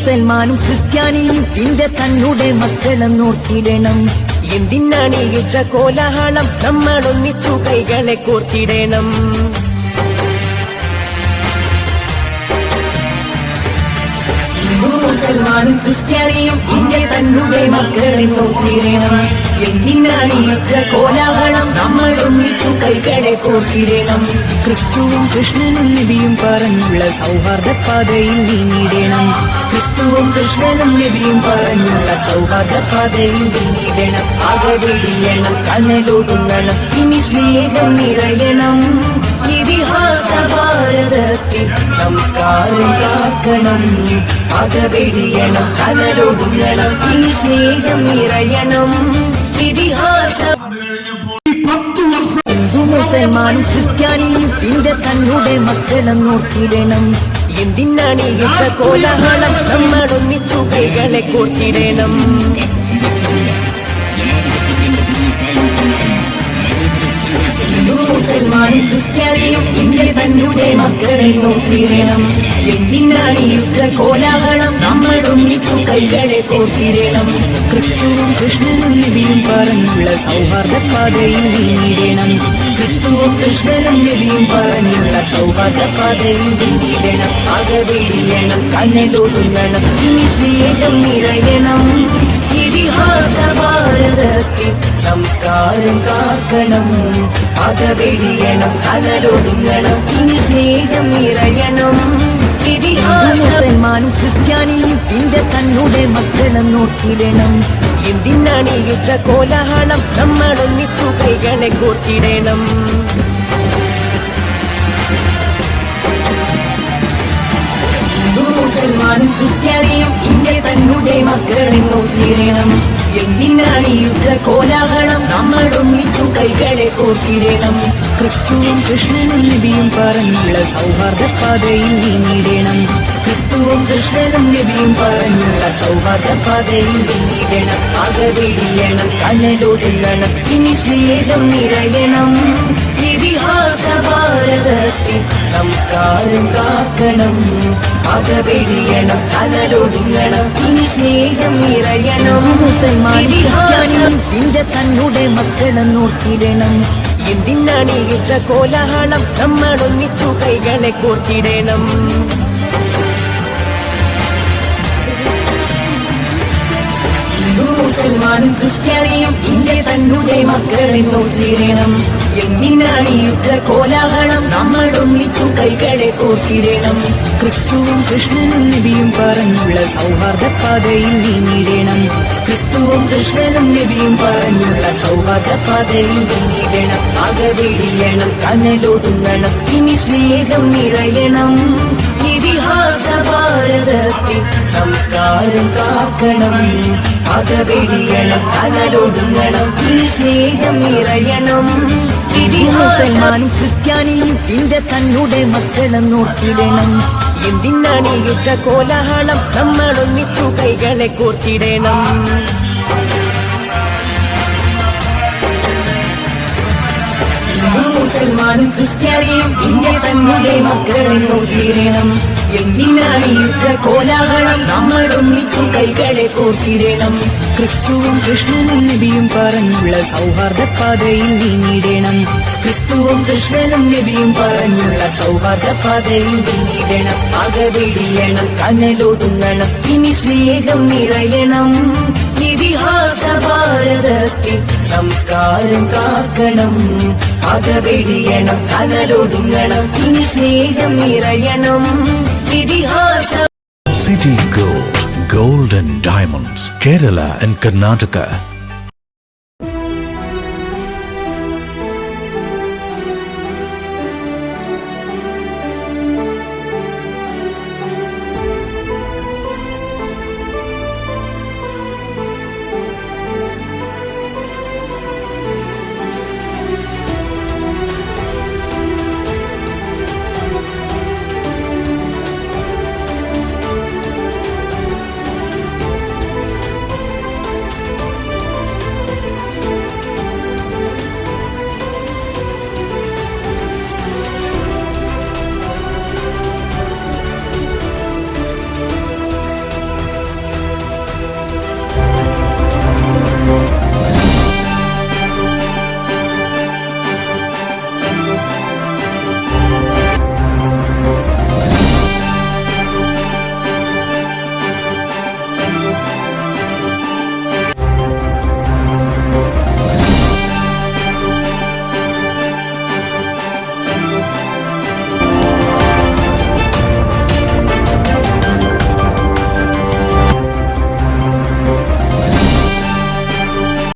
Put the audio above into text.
മുസൽമാനും ക്രിസ്ത്യാനിയും ഇന്ത്യ തന്നുടെ മക്കളും നോക്കിയിടണം. എന്തിനാണ് യുദ്ധ കോലാഹലം, നമ്മളൊന്നിച്ചു കൈകളെ കോർത്തിടണം. മുസൽമാനും ക്രിസ്ത്യാനിയും ഇന്ത്യ തന്നുടെ മക്കളെ നോക്കിയിടണം. എന്തിനാണ് യുദ്ധ കോലാഹലം, നമ്മളൊന്നിച്ചു കൈകളെ കോർത്തിടണം. ക്രിസ്തുവും കൃഷ്ണനും നബിയും പറഞ്ഞുള്ള സൗഹാർദ്ദ പാതയിൽ നീങ്ങിടണം. ക്രിസ്തുവും കൃഷ്ണനും നബിയും പറഞ്ഞുള്ള സൗഹാർദ്ദ പാതയിൽ നീങ്ങിടണം. അകവെടിയണം, കനലൊടുങ്ങണം, ഇനി സ്നേഹം നിറയണം. ഇതിഹാസ ഭാരതത്തിൽ സംസ്കാരം കാക്കണം. അകവെടിയണം, കനലൊടുങ്ങണം, ഇനി സ്നേഹം നിറയണം. ഇതിഹാസ മുസൽമാനും ക്രിസ്ത്യാനിയും ഇന്ത്യ തന്നുടെ മക്കളും നോക്കിയിടണം. എന്തിനാണ് യുദ്ധ കോലാഹലം, നമ്മളൊന്നിച്ചു കൈകളെ കോർത്തിടണം. മുസൽമാനും ക്രിസ്ത്യാനിയും ഇന്ത്യ തന്നുടെ മക്കളെ നോക്കിയിടണം. എന്തിനാണ് യുദ്ധ കോലാഹലം, നമ്മളൊന്നിച്ചു കൈകളെ കോർത്തിടണം. ക്രിസ്തുവും കൃഷ്ണനും നബിയും പറഞ്ഞുള്ള സൗഹാർദ്ദ പാതയിൽ നീങ്ങിടണം. ക്രിസ്തുവും കൃഷ്ണനും നബിയും പറഞ്ഞുള്ള സൗഹാർദ്ദ പാതയിൽ നീങ്ങിടണം. അകവെടിയണം, കനലൊടുങ്ങണം, ഇനി സ്നേഹം നിറയണം. ഇതിഹാസ ഭാരതത്തിൽ സംസ്കാരം കാക്കണം. അകവെടിയണം, കനലൊടുങ്ങണം, ഇനി സ്നേഹം നിറയണം. മുസൽമാനും ക്രിസ്ത്യാനിയും ഇന്ത്യ തന്നുടെ മക്കളും നോക്കിയിടണം. എന്തിനാണ് യുദ്ധ കോലാഹലം, നമ്മളൊന്നിച്ചു കൈകളെ കോർത്തിടണം. മുസൽമാനും ക്രിസ്ത്യാനിയും ഇന്ത്യ തന്നുടെ മക്കളെ നോക്കിയിടണം. എന്തിനാണ് യുദ്ധ കോലാഹലം, നമ്മളൊന്നിച്ചു കൈകളെ കോർത്തിടണം. ക്രിസ്തുവും കൃഷ്ണനും നബിയും പറഞ്ഞുള്ള സൗഹാർദ്ദ പാതയിൽ നീങ്ങിടണം. ക്രിസ്തുവും കൃഷ്ണനും നബിയും പറഞ്ഞുള്ള സൗഹാർദ്ദ പാതയിൽ നീങ്ങിടണം. അകവെടിയണം, കനലൊടുങ്ങണം, ഇനി സ്നേഹം നിറയണം. ഇതിഹാസ ഭാരതത്തിൽ സംസ്കാരം കാക്കണം. അകവെടിയണം, കനലൊടുങ്ങണം, ഇനി സ്നേഹം നിറയണം. മുസൽമാനും ക്രിസ്ത്യാനിയും ഇന്ത്യ തന്നുടെ മക്കളും നോക്കിയിടണം. എന്തിനാണ് യുദ്ധ കോലാഹലം, നമ്മളൊന്നിച്ചു കൈകളെ കോർത്തിടണം. മുസൽമാനും ക്രിസ്ത്യാനിയും ഇന്ത്യ തന്നുടെ മക്കളെ നോക്കിയിടണം. എന്തിനാണ് യുദ്ധ കോലാഹലം, നമ്മളൊന്നിച്ചു കൈകളെ കോർത്തിടണം. ക്രിസ്തുവും കൃഷ്ണനും നബിയും പറഞ്ഞുള്ള സൗഹാർദ്ദ പാതയിൽ നീങ്ങിടണം. ക്രിസ്തുവും കൃഷ്ണനും നബിയും പറഞ്ഞുള്ള സൗഹാർദ്ദ പാതയിൽ നീങ്ങിടണം. അകവെടിയണം, കനലൊടുങ്ങണം, ഇനി സ്നേഹം നിറയണം. ഇതിഹാസ ഭാരതത്തിൽ സംസ്കാരം കാക്കണം. അകവെടിയണം, കനലൊടുങ്ങണം, ഇനി സ്നേഹം നിറയണം. മുസൽമാനും ക്രിസ്ത്യാനിയും ഇന്ത്യ തന്നുടെ മക്കളും നോക്കിയിടണം. എന്തിനാണ് യുദ്ധ കോലാഹലം, നമ്മളൊന്നിച്ചു കൈകളെ കോർത്തിടണം. മുസൽമാനും ക്രിസ്ത്യാനിയും ഇന്ത്യ തന്നുടെ മക്കളെ നോക്കിയിടണം. എന്തിനാണ് യുദ്ധ കോലാഹലം, നമ്മളൊന്നിച്ചു കൈകളെ കോർത്തിടണം. ക്രിസ്തുവും കൃഷ്ണനും നബിയും പറഞ്ഞുള്ള സൗഹാർദ്ദ പാതയിൽ നീങ്ങിടണം. ക്രിസ്തുവും കൃഷ്ണനും നബിയും പറഞ്ഞുള്ള സൗഹാർദ്ദ പാതയിൽ നീങ്ങിടണം. അകവെടിയണം, കനലൊടുങ്ങണം, ഇനി സ്നേഹം നിറയണം. ഇതിഹാസ ഭാരതത്തിൽ സംസ്കാരം കാക്കണം. അകവെടിയണം, കനലൊടുങ്ങണം, ഇനി സ്നേഹം നിറയണം. ഇതിഹാസ City Gold, Gold and Diamonds, Kerala and Karnataka.